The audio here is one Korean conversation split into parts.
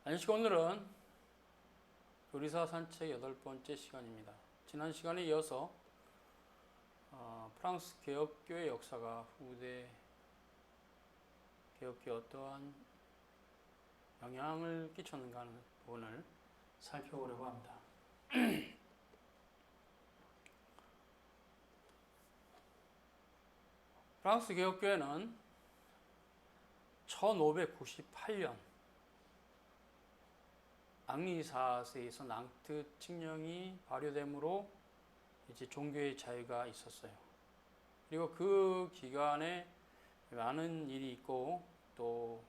안녕하십니까. 오늘은 요리사 산책 8번째 시간입니다. 지난 시간에 이어서 프랑스 개혁교의 역사가 후대 개혁교에 어떠한 영향을 끼쳤는가 하는 부분을 살펴보려고 합니다. 프랑스 개혁교회는 1598년 앙리 4세에서 낭트 칙령이 발효되므로 이제 종교의 자유가 있었어요. 그리고 그 기간에 많은 일이 있고 또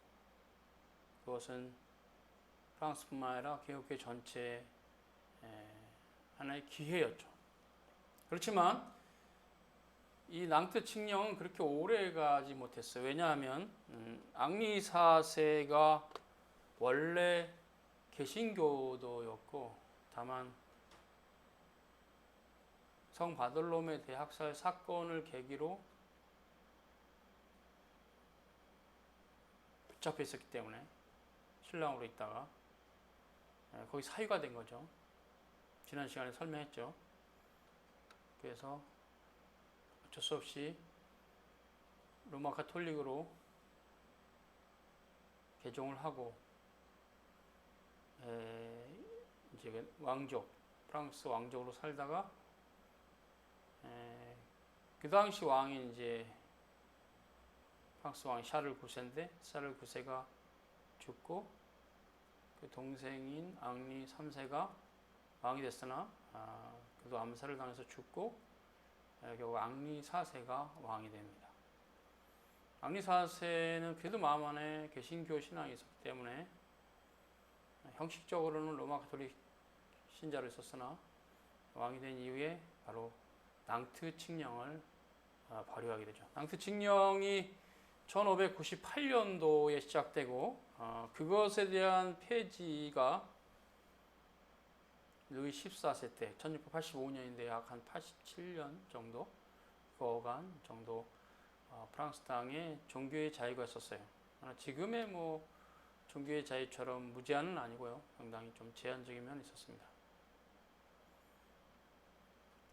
그것은 프랑스뿐만 아니라 개혁교회 전체 하나의 기회였죠. 그렇지만 이 낭트 칙령은 그렇게 오래 가지 못했어요. 왜냐하면 앙리 4세가 원래 개신교도였고 다만 성 바들롬의 대학살 사건을 계기로 붙잡혀 있었기 때문에 신랑으로 있다가 거기 사유가 된 거죠. 지난 시간에 설명했죠. 그래서 어쩔 수 없이 로마 가톨릭으로 개종을 하고 이제 왕족, 프랑스 왕족으로 살다가 그 당시 왕이 이제 프랑스 왕 샤를 9세인데 샤를 9세가 죽고 그 동생인 앙리 3세가 왕이 됐으나 그도 암살을 당해서 죽고 결국 앙리 4세가 왕이 됩니다. 앙리 4세는 그래도 마음 안에 개신교 신앙이 있었기 때문에 형식적으로는 로마 가톨릭 신자로 있었으나 왕이 된 이후에 바로 낭트 칙령을 발효하게 되죠. 낭트 칙령이 1598년도에 시작되고 그것에 대한 폐지가 루이 14세 때 1685년인데 약 한 87년 정도 거간 정도 프랑스 땅에 종교의 자유가 있었어요. 지금의 종교의 자유처럼 무제한은 아니고요. 상당히 좀 제한적인 면이 있었습니다.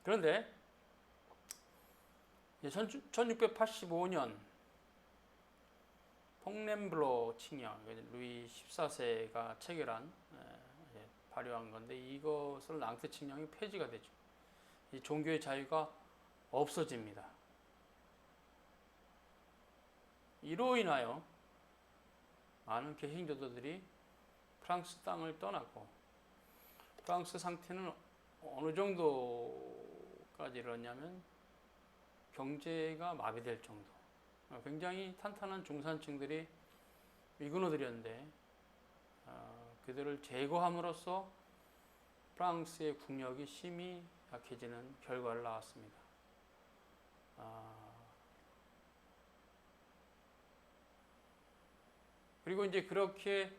그런데 1685년 퐁렘블로 칙령, 루이 14세가 체결한 발효한 건데 이것을 낭트 칙령이 폐지가 되죠. 이 종교의 자유가 없어집니다. 이로 인하여 많은 개신교도들이 프랑스 땅을 떠났고 프랑스 상태는 어느 정도까지 이르렀냐면 경제가 마비될 정도. 굉장히 탄탄한 중산층들이 위그노들이었는데 그들을 제거함으로써 프랑스의 국력이 심히 약해지는 결과를 낳았습니다. 그리고 이제 그렇게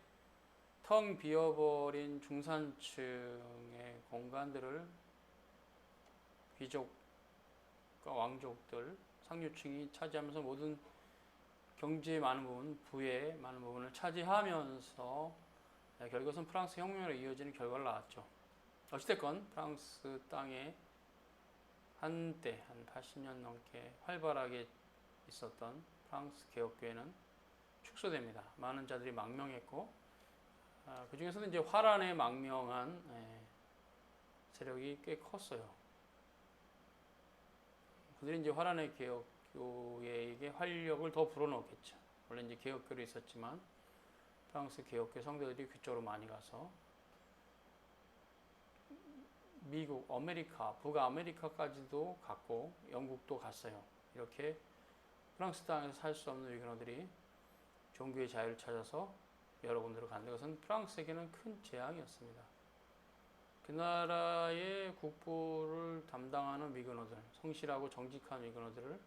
텅 비어버린 중산층의 공간들을 귀족과 왕족들, 상류층이 차지하면서 모든 경제의 많은 부분, 부의 많은 부분을 차지하면서 결국은 프랑스 혁명으로 이어지는 결과를 낳았죠. 어찌됐건 프랑스 땅에 한때 한 80년 넘게 활발하게 있었던 프랑스 개혁교회는 축소됩니다. 많은 자들이 망명했고 그 중에서도 이제 화란에 망명한 세력이 꽤 컸어요. 그들이 이제 화란의 개혁교회에게 활력을 더 불어넣었겠죠. 원래 이제 개혁교로 있었지만 프랑스 개혁교 성도들이 그쪽으로 많이 가서 미국, 아메리카, 북아메리카까지도 갔고 영국도 갔어요. 이렇게 프랑스 땅에서 살 수 없는 위그너들이 종교의 자유를 찾아서 여러 군데로 갔는데 그것은 프랑스에게는 큰 재앙이었습니다. 그 나라의 국부를 담당하는 위그너들, 성실하고 정직한 위그너들을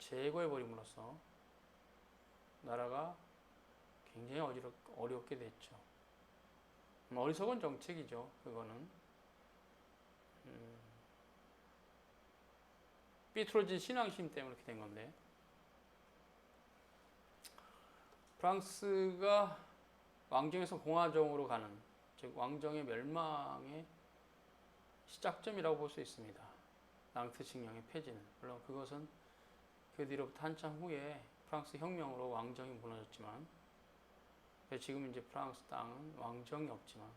제거해버림으로써 나라가 굉장히 어렵게 됐죠. 어리석은 정책이죠. 그거는 삐뚤어진 신앙심 때문에 그렇게 된 건데 프랑스가 왕정에서 공화정으로 가는, 즉 왕정의 멸망의 시작점이라고 볼 수 있습니다. 낭트 칙령의 폐지는. 물론 그것은 그 뒤로부터 한참 후에 프랑스 혁명으로 왕정이 무너졌지만, 지금 이제 프랑스 땅은 왕정이 없지만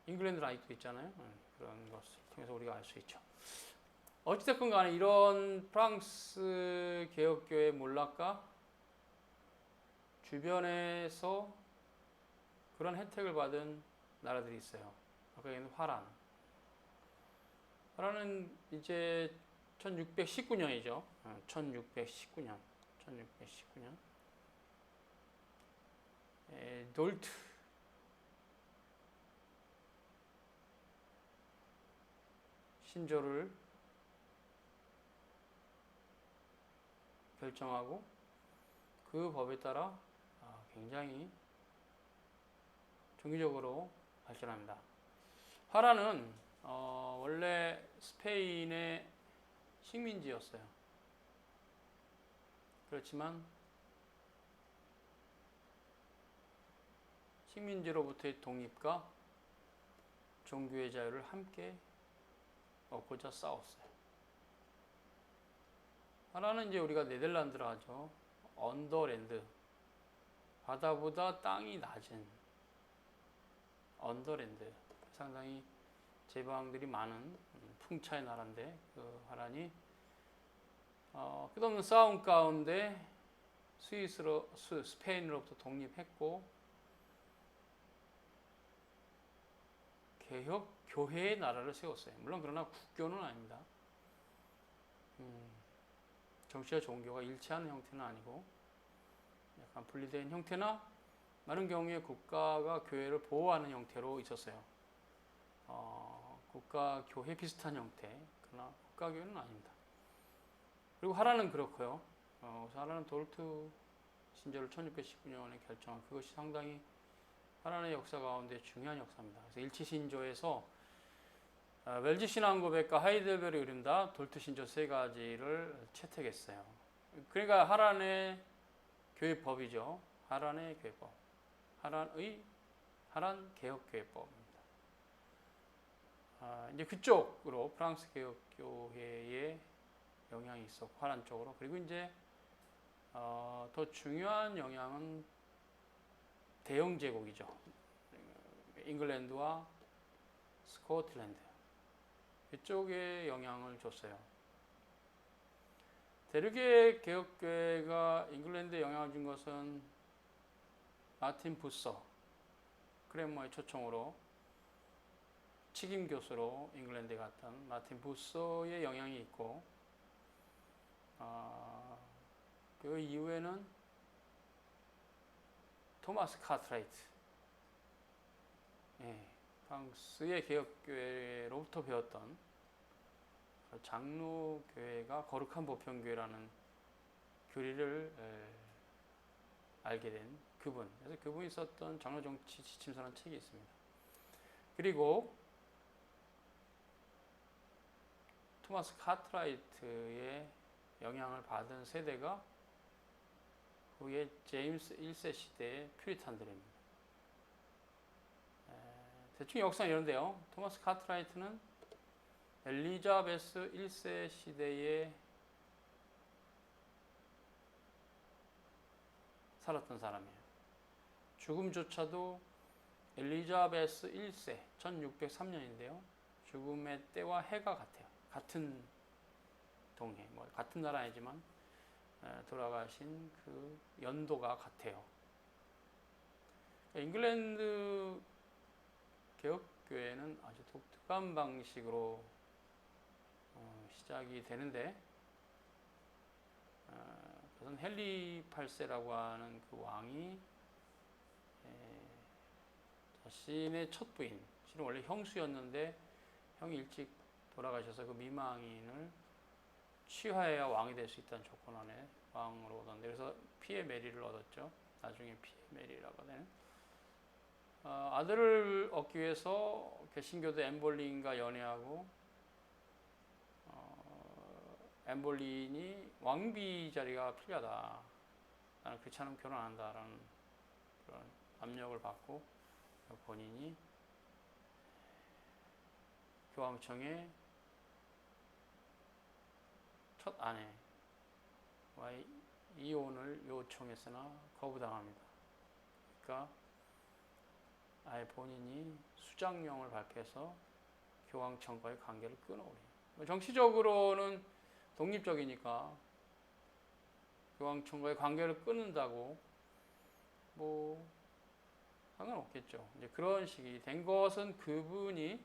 잉글랜드는 아직도 있잖아요. 그런 것을 통해서 우리가 알 수 있죠. 어찌됐건 간에 이런 프랑스 개혁교회 몰락과 주변에서 그런 혜택을 받은 나라들이 있어요. 아까 얘기한 화란은 이제 1619년이죠. 1619년. 돌트 신조를 결정하고 그 법에 따라 굉장히 종교적으로 발전합니다. 화란은 원래 스페인의 식민지였어요. 그렇지만 식민지로부터의 독립과 종교의 자유를 함께 얻고자 싸웠어요. 하나는 이제 우리가 네덜란드로 하죠. 언더랜드, 바다보다 땅이 낮은 언더랜드, 상당히 제방들이 많은 풍차의 나라인데, 그 하란이 끝없는 싸움 가운데 스페인으로부터 독립했고 개혁 교회의 나라를 세웠어요. 물론 그러나 국교는 아닙니다. 정치와 종교가 일치하는 형태는 아니고 약간 분리된 형태나 많은 경우에 국가가 교회를 보호하는 형태로 있었어요. 국가 교회 비슷한 형태, 그러나 국가 교회는 아닙니다. 그리고 하란은 그렇고요. 하란은 돌트 신조를 1619년에 결정한 그것이 상당히 하란의 역사 가운데 중요한 역사입니다. 그래서 일치 신조에서 웰즈 신앙 고백과 하이델베르 이른다 돌트 신조 세 가지를 채택했어요. 그러니까 하란의 교회법이죠. 하란의 교회법, 하란 개혁 교회법입니다. 이제 그쪽으로 프랑스 개혁 교회의 영향이 있었고 하란 쪽으로, 그리고 이제 더 중요한 영향은 대영 제국이죠. 잉글랜드와 스코틀랜드 이쪽에 영향을 줬어요. 대륙의 개혁교회가 잉글랜드에 영향을 준 것은 마틴 부서 크랜머의 초청으로 책임 교수로 잉글랜드에 갔던 마틴 부서의 영향이 있고, 그 이후에는 토마스 카트라이트, 프랑스의 개혁교회로부터 배웠던 장로교회가 거룩한 보편교회라는 교리를 알게 된 그분, 그래서 그분이 썼던 장로정치 지침서라는 책이 있습니다. 그리고 토마스 카트라이트의 영향을 받은 세대가 후에 제임스 1세 시대의 퓨리탄들입니다. 대충 역사는 이런데요. 토마스 카트라이트는 엘리자베스 1세 시대에 살았던 사람이에요. 죽음조차도 엘리자베스 1세 1603년인데요. 죽음의 때와 해가 같아요. 같은 동해, 같은 나라 아니지만 돌아가신 그 연도가 같아요. 잉글랜드 개혁교회는 아주 독특한 방식으로 시작이 되는데, 그것은 헨리 8세라고 하는 그 왕이 자신의 첫 부인, 실은 원래 형수였는데 형이 일찍 돌아가셔서 그 미망인을 취하해야 왕이 될 수 있다는 조건 안에 왕으로 얻었는데, 그래서 피에 메리를 얻었죠. 나중에 피에 메리라고 되는 아들을 얻기 위해서 개신교도 엠볼린과 연애하고, 엠볼린이 왕비 자리가 필요하다, 나는 그렇지 않으면 결혼 안 한다라는 그런 압력을 받고 본인이 교황청의 첫 아내와의 이혼을 요청했으나 거부당합니다. 그러니까 아예 본인이 수장령을 발표해서 교황청과의 관계를 끊어버려요. 정치적으로는 독립적이니까 교황청과의 관계를 끊는다고 뭐 상관없겠죠. 이제 그런 식이 된 것은 그분이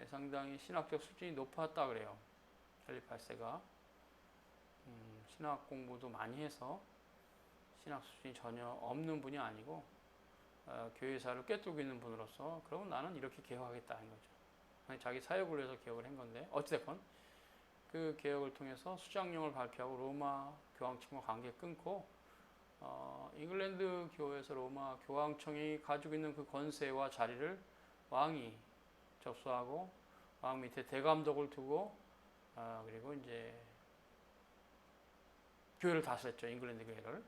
상당히 신학적 수준이 높았다 그래요. 헨리 8세가 신학 공부도 많이 해서 신학 수준이 전혀 없는 분이 아니고 교회사를 꿰뚫고 있는 분으로서 그러면 나는 이렇게 개혁하겠다는 거죠. 자기 사역을 위해서 개혁을 한 건데 어찌됐건 그 개혁을 통해서 수장령을 발표하고 로마 교황청과 관계 끊고 잉글랜드 교회에서 로마 교황청이 가지고 있는 그 권세와 자리를 왕이 접수하고 왕 밑에 대감독을 두고 그리고 이제 교회를 다스렸죠. 잉글랜드 교회를.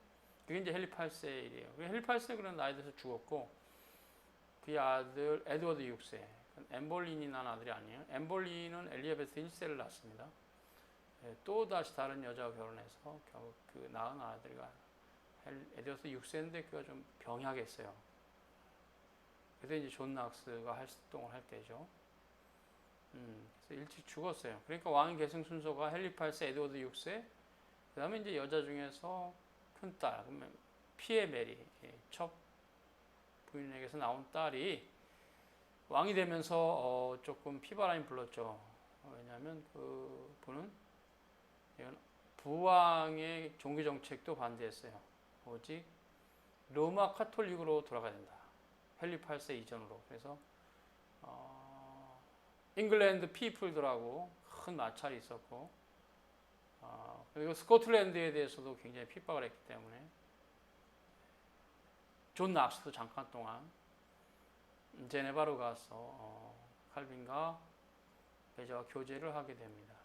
그게 이제 헨리 8세 일이에요. 헨리 8세 그런 나이 들어서 죽었고 그의 아들 에드워드 6세 엠볼린이 난 아들이 아니에요. 엠볼린은 엘리자베스 1세를 낳았습니다. 또 다시 다른 여자와 결혼해서 결국 그 낳은 아들과 에드워드 6세인데 그가 좀 병약했어요. 그래서 이제 존 낙스가 활동을 할 때죠. 그래서 일찍 죽었어요. 그러니까 왕위 계승 순서가 헨리 8세, 에드워드 6세, 그 다음에 이제 여자 중에서 큰딸, 그러면 피에 메리, 첫 부인에게서 나온 딸이 왕이 되면서 조금 피바람이 불렀죠. 왜냐하면 그 분은 부왕의 종교 정책도 반대했어요. 오직 로마 카톨릭으로 돌아가야 된다. 헨리 8세 이전으로. 그래서 잉글랜드 피플들하고 큰 마찰이 있었고 그리고 스코틀랜드에 대해서도 굉장히 핍박을 했기 때문에 존 낙스도 잠깐 동안 제네바로 가서 칼빈과 베자와 교제를 하게 됩니다.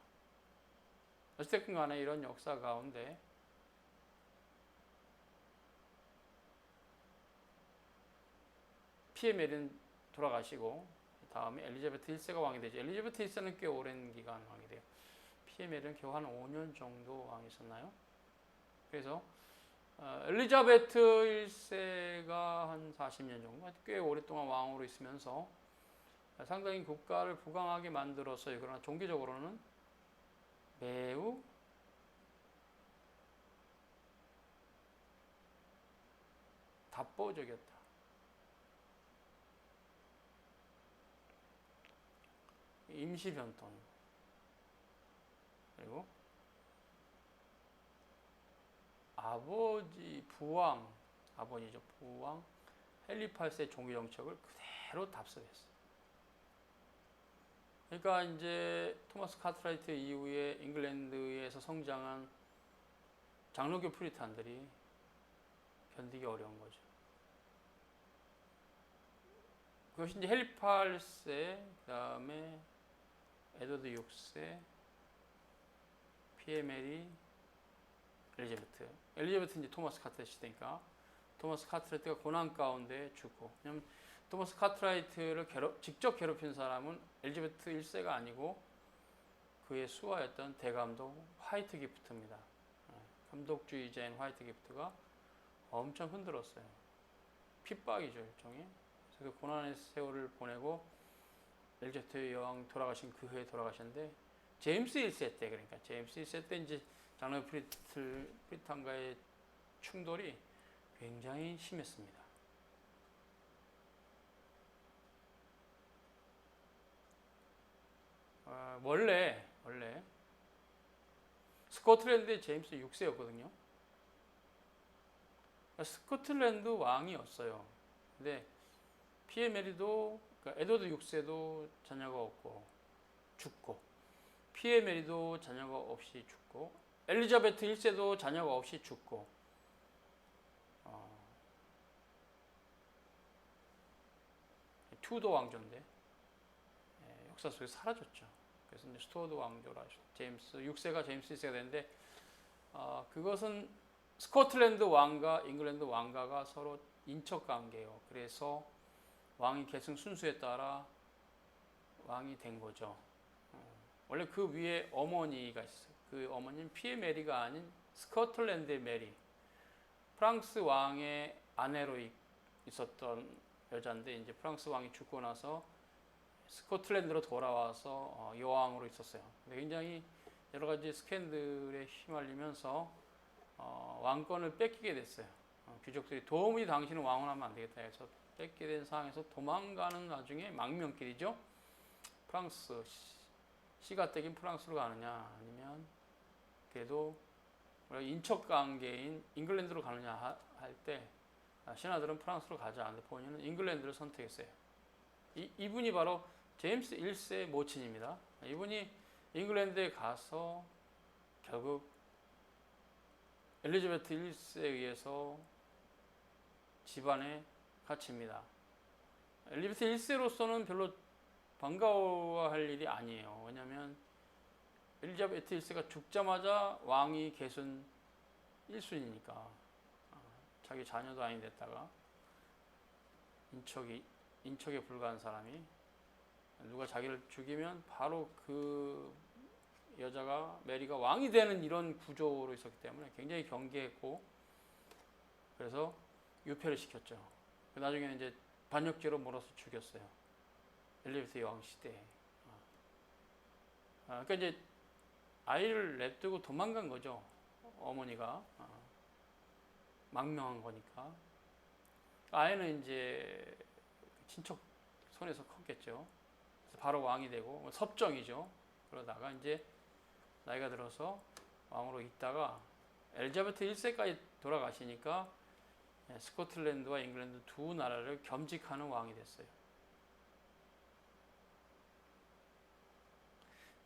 어쨌든 간에 이런 역사 가운데 피에 메린 돌아가시고 다음에 엘리자베트 1세가 왕이 되죠. 엘리자베트 1세는 꽤 오랜 기간 왕이 돼요. 피에 메리는 겨우 한 5년 정도 왕이 있었나요? 그래서 엘리자베트 1세가 한 40년 정도, 꽤 오랫동안 왕으로 있으면서 상당히 국가를 부강하게 만들었어요. 그러나 종교적으로는 매우 답보적이었다. 임시 변동. 그리고 아버지죠. 부왕 헨리 8세 종교 정책을 그대로 답습했어요. 그러니까 이제 토마스 카트라이트 이후에 잉글랜드에서 성장한 장로교 프리탄들이 견디기 어려운 거죠. 그것이 이제 헨리 8세, 그 다음에 에드워드 6세, 피에 메리, 엘리자베트. 엘리자베트는 이제 토마스 카트라이트 시대니까 토마스 카트라이트가 고난 가운데 죽고, 왜냐면 토마스 카트라이트를 직접 괴롭힌 사람은 엘리자베트 1세가 아니고 그의 수하였던 대감독 화이트 기프트입니다. 감독주의자인 화이트 기프트가 엄청 흔들었어요. 핍박이죠, 일종의. 그래서 그 고난의 세월을 보내고 엘리자베트 여왕 돌아가신 그 해에 돌아가셨는데 제임스 1세 때, 그러니까 제임스 1세 때 이제 장로 프리탄과의 충돌이 굉장히 심했습니다. 원래 스코틀랜드의 제임스 6세였거든요. 스코틀랜드 왕이었어요. 근데 피에 메리도, 그러니까 에드워드 6세도 자녀가 없고 죽고, 피에 메리도 자녀가 없이 죽고, 엘리자베트 1세도 자녀가 없이 죽고, 투도 왕조인데 역사 속에 사라졌죠. 그래서 이제 스튜어트 왕조라 제임스 6세가 제임스 1세가 됐는데 그것은 스코틀랜드 왕과 잉글랜드 왕가가 서로 인척 관계예요. 그래서 왕이 계승 순수에 따라 왕이 된 거죠. 원래 그 위에 어머니가 있어요. 그 어머니는 피에 메리가 아닌 스코틀랜드의 메리. 프랑스 왕의 아내로 있었던 여자인데 이제 프랑스 왕이 죽고 나서 스코틀랜드로 돌아와서 여왕으로 있었어요. 굉장히 여러 가지 스캔들에 휘말리면서 왕권을 뺏기게 됐어요. 귀족들이 도무지 당신은 왕을 하면 안 되겠다 해서 뺏게 된 상황에서 도망가는 와중에 망명길이죠. 프랑스 시가댁인 프랑스로 가느냐 아니면 그래도 인척 관계인 잉글랜드로 가느냐 할 때 신하들은 프랑스로 가자 하는데 본인은 잉글랜드를 선택했어요. 이분이 바로 제임스 1세의 모친입니다. 이분이 잉글랜드에 가서 결국 엘리자베트 1세에 의해서 집안에 갇힙니다. 엘리자베트 1세로서는 별로 반가워할 일이 아니에요. 왜냐하면 엘리자베트 1세가 죽자마자 왕위 계순 1순위니까 자기 자녀도 아닌 됐다가 인척에 불과한 사람이 누가 자기를 죽이면 바로 그 여자가 메리가 왕이 되는 이런 구조로 있었기 때문에 굉장히 경계했고 그래서 유폐를 시켰죠. 나중에는 이제 반역죄로 몰아서 죽였어요. 엘리자베트 여왕 시대에. 그러니까 이제 아이를 냅두고 도망간 거죠. 어머니가 망명한 거니까. 아이는 이제 친척 손에서 컸겠죠. 그래서 바로 왕이 되고 섭정이죠. 그러다가 이제 나이가 들어서 왕으로 있다가 엘리자베트 1세까지 돌아가시니까 스코틀랜드와 잉글랜드 두 나라를 겸직하는 왕이 됐어요.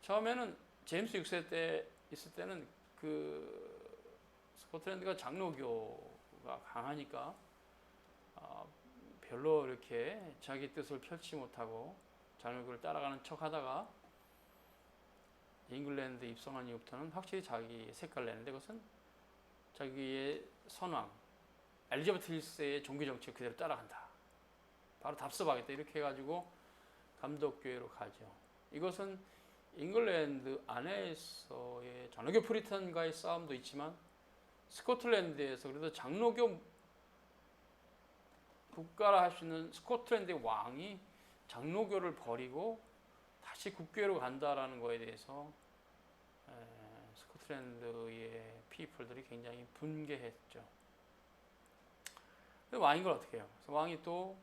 처음에는 제임스 6세 때 있을 때는 그 스코틀랜드가 장로교가 강하니까 별로 이렇게 자기 뜻을 펼치지 못하고 장로교를 따라가는 척하다가 잉글랜드 입성한 이후부터는 확실히 자기 색깔을 내는데 그것은 자기의 선왕 엘리자베트 1세의 종교 정책을 그대로 따라간다. 바로 답습하겠다. 이렇게 해가지고 감독교회로 가죠. 이것은 잉글랜드 안에서의 장로교 프리턴과의 싸움도 있지만 스코틀랜드에서 그래도 장로교 국가라 할 수 있는 스코틀랜드의 왕이 장로교를 버리고 다시 국교회로 간다라는 거에 대해서 스코틀랜드의 피플들이 굉장히 분개했죠. 근데 왕인 걸 어떻게 해요? 그래서 왕이 또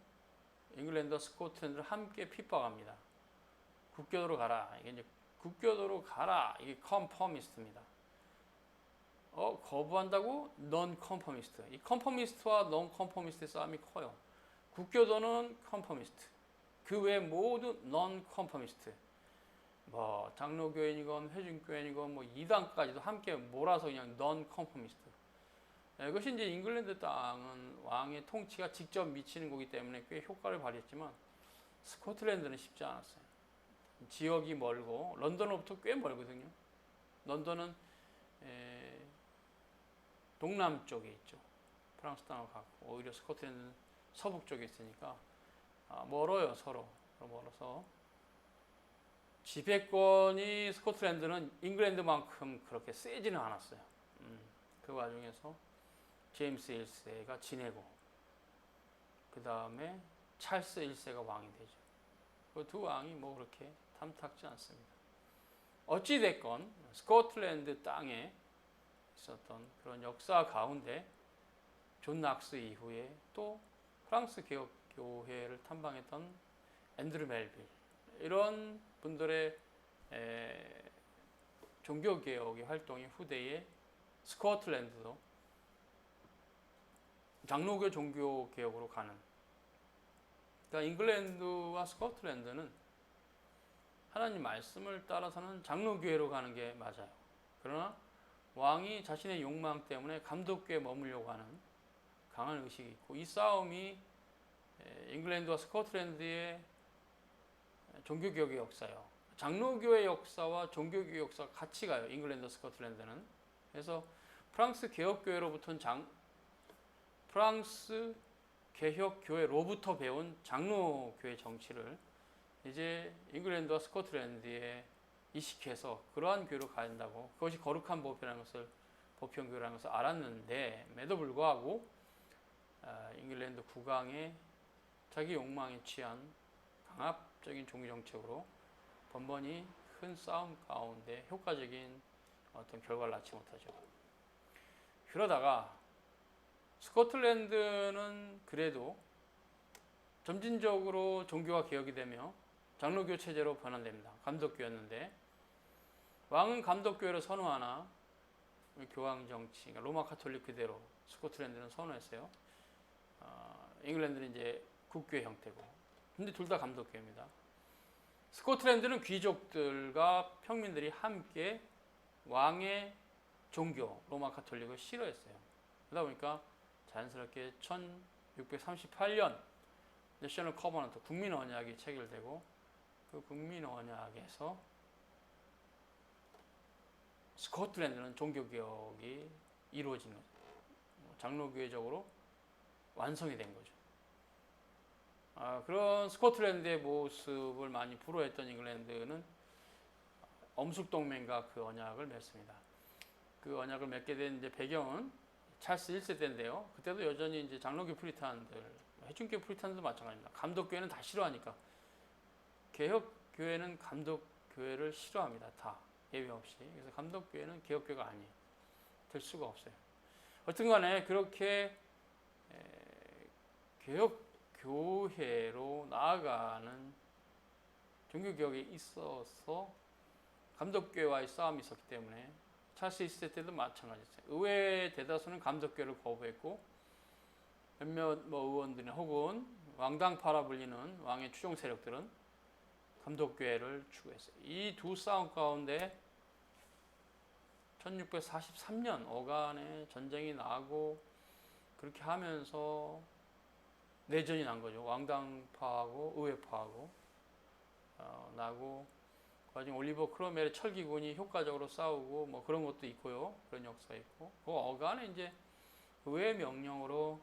잉글랜드와 스코틀랜드를 함께 핍박합니다. 국교도로 가라. 이게 이제 국교도로 가라. 이게 컨퍼미스트입니다. 거부한다고? 넌 컨퍼미스트. 이 컨퍼미스트와 넌 컨퍼미스트의 싸움이 커요. 국교도는 컨퍼미스트. 그 외 모두 넌 컨퍼미스트. 뭐 장로교인이건 회중교인이건 뭐 이단까지도 함께 몰아서 그냥 넌 컨퍼미스트. 이것이 이제 잉글랜드 땅은 왕의 통치가 직접 미치는 거기 때문에 꽤 효과를 발휘했지만 스코틀랜드는 쉽지 않았어요. 지역이 멀고 런던으로부터 꽤 멀거든요. 런던은 동남쪽에 있죠. 프랑스 땅을 갖고 오히려 스코틀랜드는 서북 쪽에 있으니까 멀어요. 서로 멀어서 지배권이 스코틀랜드는 잉글랜드만큼 그렇게 세지는 않았어요. 그 와중에서 제임스 1세가 지내고 그 다음에 찰스 1세가 왕이 되죠. 그 두 왕이 뭐 그렇게 탐탁지 않습니다. 어찌됐건 스코틀랜드 땅에 있었던 그런 역사 가운데 존 낙스 이후에 또 프랑스 개혁교회를 탐방했던 앤드류 멜빌 이런 분들의 종교개혁의 활동이 후대에 스코틀랜드도 장로교 종교개혁으로 가는 그러니까 잉글랜드와 스코틀랜드는 하나님 말씀을 따라서는 장로교회로 가는 게 맞아요. 그러나 왕이 자신의 욕망 때문에 감독교회에 머물려고 하는 강한 의식이 있고 이 싸움이 잉글랜드와 스코틀랜드의 종교개혁의 역사예요. 장로교의 역사와 종교개혁의 역사가 같이 가요. 잉글랜드, 스코틀랜드는. 그래서 프랑스 개혁교회로부터는 프랑스 개혁 교회로부터 배운 장로교회 정치를 이제 잉글랜드와 스코틀랜드에 이식해서 그러한 교회로 가야 된다고, 그것이 거룩한 보편교회라는 것을 알았는데에도 불구하고 잉글랜드 국왕의 자기 욕망에 취한 강압적인 종교 정책으로 번번이 큰 싸움 가운데 효과적인 어떤 결과를 낳지 못하죠. 그러다가 스코틀랜드는 그래도 점진적으로 종교가 개혁이 되며 장로교 체제로 변환됩니다. 감독교였는데 왕은 감독교회를 선호하나 교황 정치, 그러니까 로마 카톨릭 그대로 스코틀랜드는 선호했어요. 잉글랜드는 이제 국교회 형태고, 근데 둘 다 감독교회입니다. 스코틀랜드는 귀족들과 평민들이 함께 왕의 종교 로마 카톨릭을 싫어했어요. 그러다 보니까 자연스럽게 1638년 내셔널 커버넌트 국민 언약이 체결되고, 그 국민 언약에서 스코틀랜드는 종교 개혁이 이루어진 거죠. 장로교회적으로 완성이 된 거죠. 그런 스코틀랜드의 모습을 많이 불허했던 잉글랜드는 엄숙동맹과 그 언약을 맺습니다. 그 언약을 맺게 된 이제 배경은 찰스 1세 때인데요. 그때도 여전히 이제 장로교 프리탄들, 해중교 프리탄들도 마찬가지입니다. 감독교회는 다 싫어하니까. 개혁교회는 감독교회를 싫어합니다. 다 예외 없이. 그래서 감독교회는 개혁교회가 아니에요. 될 수가 없어요. 어떤 간에 그렇게 개혁교회로 나아가는 종교개혁에 있어서 감독교회와의 싸움이 있었기 때문에 찰스 1세 때도 마찬가지였어요. 의회 대다수는 감독교회를 거부했고, 몇몇 의원들이나 혹은 왕당파라 불리는 왕의 추종 세력들은 감독교회를 추구했어요. 이 두 싸움 가운데 1643년 어간에 전쟁이 나고, 그렇게 하면서 내전이 난 거죠. 왕당파하고 의회파하고 나고, 그 와중에 올리버 크로멜의 철기군이 효과적으로 싸우고 뭐 그런 것도 있고요. 그런 역사가 있고, 그 어간에 이제 의회 명령으로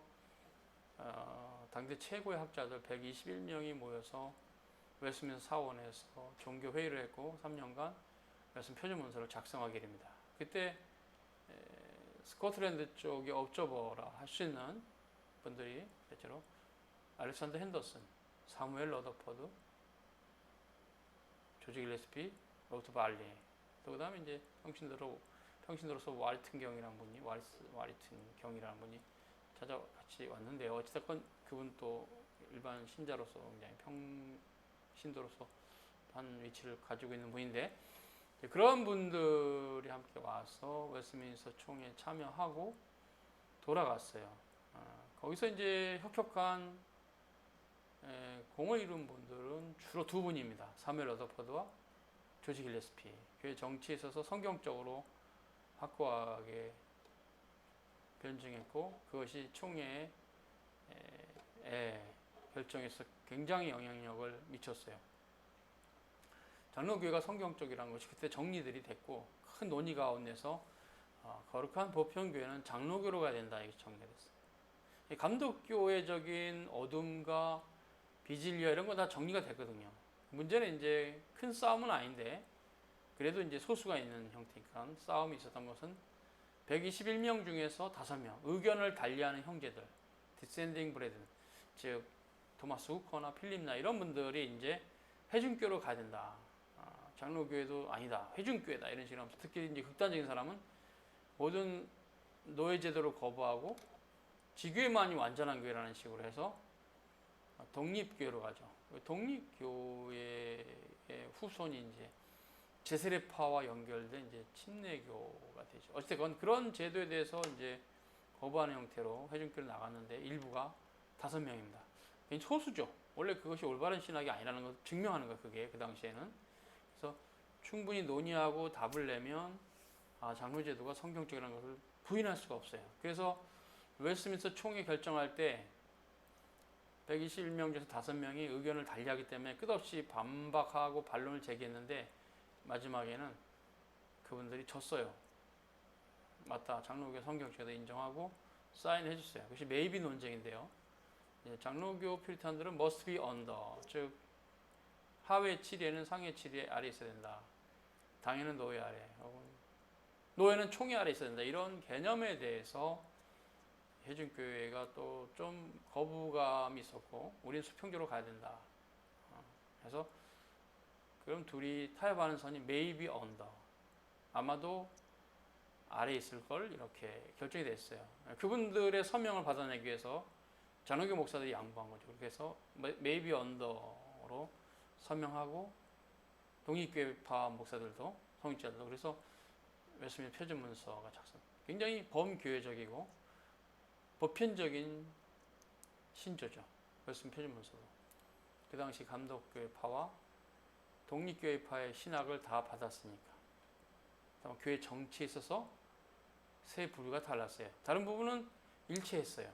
당대 최고의 학자들 121명이 모여서 웨스트민스터 사원에서 종교 회의를 했고 3년간 말씀 표준 문서를 작성하게 됩니다. 그때 스코틀랜드 쪽에 업저버라 할 수 있는 분들이 대체로 알렉산더 핸더슨, 사무엘 러더퍼드, 조지 길레스피, 로버트 발리, 또 그다음에 이제 평신도로서 와리튼 경이라는 분이 같이 왔는데요. 어찌됐건 그분 또 일반 신자로서 굉장히 평신도로서 한 위치를 가지고 있는 분인데, 그런 분들이 함께 와서 웨스트민스터 총회에 참여하고 돌아갔어요. 거기서 이제 혁혁한 공을 이룬 분들은 주로 두 분입니다. 사무엘 러더퍼드와 조지 길레스피. 교회 정치에 있어서 성경적으로 확고하게 변증했고, 그것이 총회의 결정에서 굉장히 영향력을 미쳤어요. 장로교회가 성경적이라는 것이 그때 정리들이 됐고, 큰 논의 가운데서 거룩한 보편교회는 장로교로 가야 된다, 이렇게 정리가 됐어요. 감독교회적인 어둠과 비진리와 이런 거 다 정리가 됐거든요. 문제는 이제 큰 싸움은 아닌데, 그래도 이제 소수가 있는 형태니까 싸움이 있었던 것은 121명 중에서 5명, 의견을 달리하는 형제들, 디센딩 브레든, 즉 토마스 후커나 필립나 이런 분들이 이제 회중교로 가야 된다. 장로교회도 아니다. 회중교회다. 이런 식으로 하면서, 특히 이제 극단적인 사람은 모든 노예제도를 거부하고 지교회만이 완전한 교회라는 식으로 해서 독립교회로 가죠. 독립교회의 후손이 이제 제세례파와 연결된 이제 침례교가 되죠. 어쨌든 그런 제도에 대해서 이제 거부하는 형태로 회중교회를 나갔는데 일부가 5명입니다. 소수죠. 원래 그것이 올바른 신학이 아니라는 걸 증명하는 거예요. 그게 그 당시에는. 그래서 충분히 논의하고 답을 내면 장로제도가 성경적이라는 것을 부인할 수가 없어요. 그래서 웨스트민스터 총회 결정할 때 121명 중에서 5명이 의견을 달리하기 때문에 끝없이 반박하고 반론을 제기했는데, 마지막에는 그분들이 졌어요. 맞다. 장로교 성경책도 인정하고 사인해 줬어요. 그것이 메이비 논쟁인데요. 장로교 퓨리탄들은 must be under, 즉 하회 치리에는 상회 치리 아래 있어야 된다. 당에는 노예 아래, 혹은 노예는 총회 아래 있어야 된다. 이런 개념에 대해서 회중교회가 또 좀 거부감이 있었고, 우리는 수평적으로 가야 된다. 그래서 그럼 둘이 타협하는 선이 maybe under, 아마도 아래 있을 걸 이렇게 결정이 됐어요. 그분들의 서명을 받아내기 위해서 장로교 목사들이 양보한 거죠. 그래서 maybe under로 서명하고 독립교회파 목사들도 성직자들도 그래서 웨스민스터 표준문서가 작성. 굉장히 범교회적이고 보편적인 신조죠. 웨스민스터 표준문서도. 그 당시 감독교회파와 독립교회파의 신학을 다 받았으니까. 교회 정치에 있어서 세 부류가 달랐어요. 다른 부분은 일치했어요.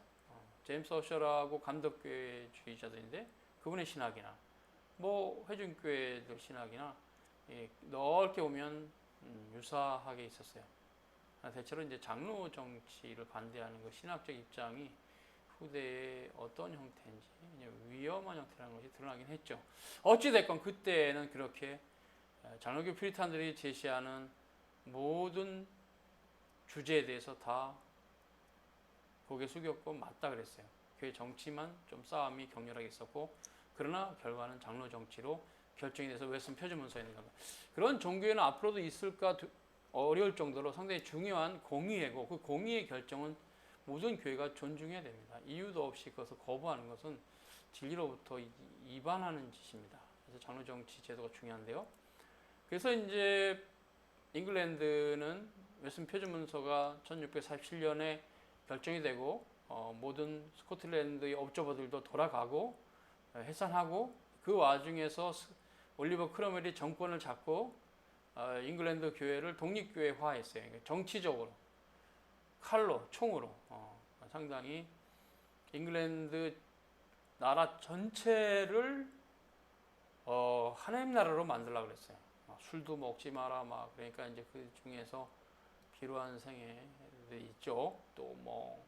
제임스 어셔라고 감독교회주의자들인데 그분의 신학이나 뭐 회중교회들 신학이나 넓게 보면 유사하게 있었어요. 대체로 이제 장로 정치를 반대하는 그 신학적 입장이 후대에 어떤 형태인지 위험한 형태라는 것이 드러나긴 했죠. 어찌됐건 그때는 그렇게 장로교 퓨리탄들이 제시하는 모든 주제에 대해서 다 고개 숙였고 맞다 그랬어요. 교회 정치만 좀 싸움이 격렬하게 있었고, 그러나 결과는 장로 정치로 결정이 돼서 웨스민스터 표준문서에 있는 겁니다. 그런 종교회는 앞으로도 있을까 어려울 정도로 상당히 중요한 공의회고, 그 공의의 결정은 모든 교회가 존중해야 됩니다. 이유도 없이 그것을 거부하는 것은 진리로부터 이반하는 짓입니다. 그래서 장로 정치 제도가 중요한데요. 그래서 이제 잉글랜드는 웨스민스터 표준문서가 1647년에 결정이 되고 모든 스코틀랜드의 업저버들도 돌아가고 해산하고, 그 와중에서 올리버 크로멜이 정권을 잡고 잉글랜드 교회를 독립교회화했어요. 정치적으로 칼로 총으로 상당히 잉글랜드 나라 전체를 하나님 나라로 만들려고 그랬어요. 술도 먹지 마라 막, 그러니까 이제 그 중에서 기루한 생애들이 있죠. 또 뭐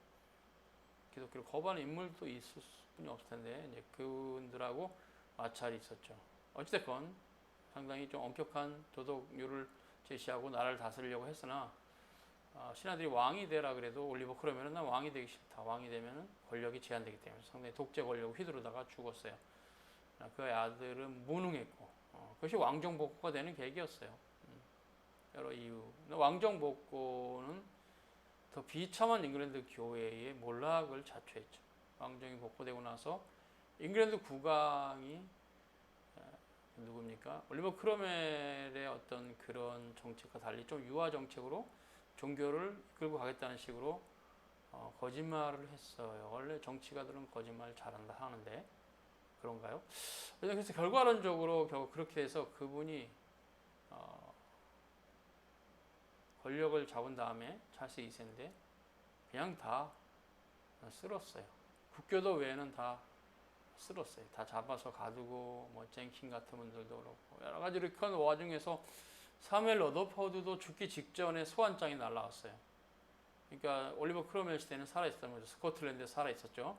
기독교를 거부하는 인물도 있을 뿐이 없을 텐데 이제 그분들하고 마찰이 있었죠. 어찌됐건 상당히 좀 엄격한 도덕률을 제시하고 나라를 다스리려고 했으나 신하들이 왕이 되라 그래도 올리버 크로멜은 난 왕이 되기 싫다. 왕이 되면 권력이 제한되기 때문에 상당히 독재 권력을 휘두르다가 죽었어요. 그 아들은 무능했고 그것이 왕정복고가 되는 계기였어요. 여러 이유. 왕정복고는 더 비참한 잉글랜드 교회의 몰락을 자초했죠. 왕정이 복고되고 나서 잉글랜드 국왕이 누굽니까? 올리버 크로멜의 어떤 그런 정책과 달리 좀 유화 정책으로 종교를 이끌고 가겠다는 식으로 거짓말을 했어요. 원래 정치가들은 거짓말 잘한다 하는데 그런가요? 그래서 결과론적으로 결국 그렇게 해서 그분이 권력을 잡은 다음에 찰스 2세인데 그냥 다 쓸었어요. 국교도 외에는 다 쓸었어요. 다 잡아서 가두고 뭐 젠킨 같은 분들도 그렇고 여러 가지 이렇게 한 와중에서 사무엘 러더포드도 죽기 직전에 소환장이 날라왔어요. 그러니까 올리버 크로멜 시대는 살아있었던 거죠. 스코틀랜드에 살아있었죠.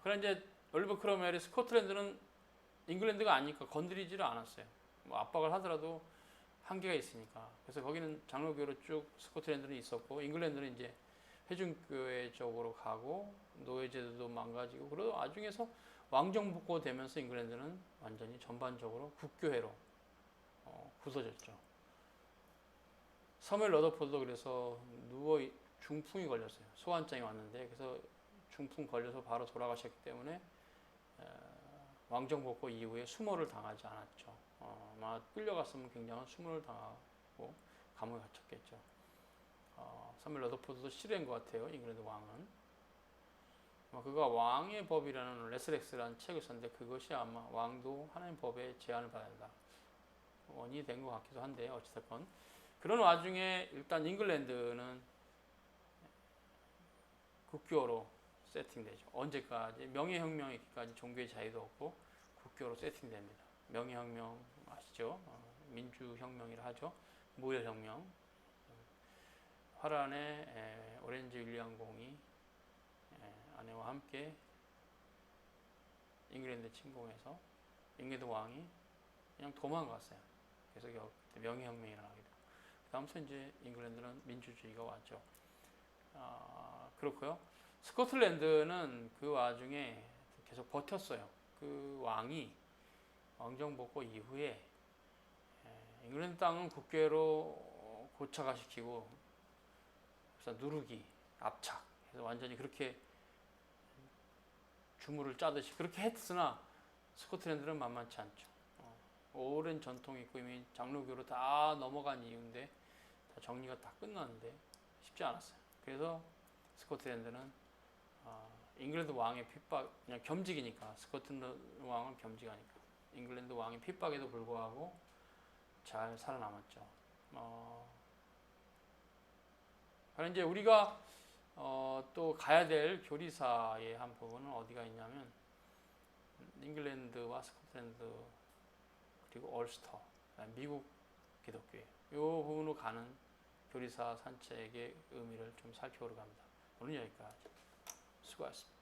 그런데 이제 올리버 크로멜이 스코틀랜드는 잉글랜드가 아니니까 건드리지를 않았어요. 뭐 압박을 하더라도 한계가 있으니까. 그래서 거기는 장로교로 쭉 스코틀랜드는 있었고, 잉글랜드는 이제 회중교회 쪽으로 가고, 노예제도도 망가지고, 그러다 나중에서 왕정복고 되면서 잉글랜드는 완전히 전반적으로 국교회로 굳어졌죠. 사무엘 러더포드도 그래서 중풍이 걸렸어요. 소환장이 왔는데, 그래서 중풍 걸려서 바로 돌아가셨기 때문에 왕정복고 이후에 수모를 당하지 않았죠. 아마 끌려갔으면 굉장한 수모를 당하고 감옥에 갇혔겠죠. 사무엘 러더포드도 실화인 것 같아요. 잉글랜드 왕은. 그가 왕의 법이라는 레스렉스라는 책을 썼는데 그것이 아마 왕도 하나님 법에 제한을 받아야 된다. 원인이 된 것 같기도 한데 어찌됐건 그런 와중에 일단 잉글랜드는 국교로 세팅되죠. 언제까지? 명예혁명이기까지 종교의 자유도 없고 국교로 세팅됩니다. 명예혁명 아시죠? 민주혁명이라 하죠. 무혈혁명. 화란의 오렌지 윌리엄 공이 아내와 함께 잉글랜드 침공해서 잉글랜드 왕이 그냥 도망갔어요. 그래서 명예혁명이 일어나게 되고 그다음부터 이제 잉글랜드는 민주주의가 왔죠. 그렇고요. 스코틀랜드는 그 와중에 계속 버텼어요. 그 왕이 왕정복고 이후에 잉글랜드 땅은 국계로 고착화시키고 그래서 누르기, 압착 해서 완전히 그렇게 주물을 짜듯이 그렇게 했으나 스코틀랜드는 만만치 않죠. 오랜 전통이 있고 이미 장로교로 다 넘어간 이유인데 다 정리가 다 끝났는데 쉽지 않았어요. 그래서 스코틀랜드는 잉글랜드 왕의 핍박, 그냥 겸직이니까 스코틀랜드 왕은 겸직하니까 잉글랜드 왕의 핍박에도 불구하고 잘 살아남았죠. 그럼 이제 우리가 또 가야 될 교리사의 한 부분은 어디가 있냐면 잉글랜드와 스코틀랜드 그리고 올스터, 미국 기독교회 이 부분으로 가는 교리사 산책의 의미를 좀 살펴보려고 합니다. 오늘 여기까지. 수고하셨습니다.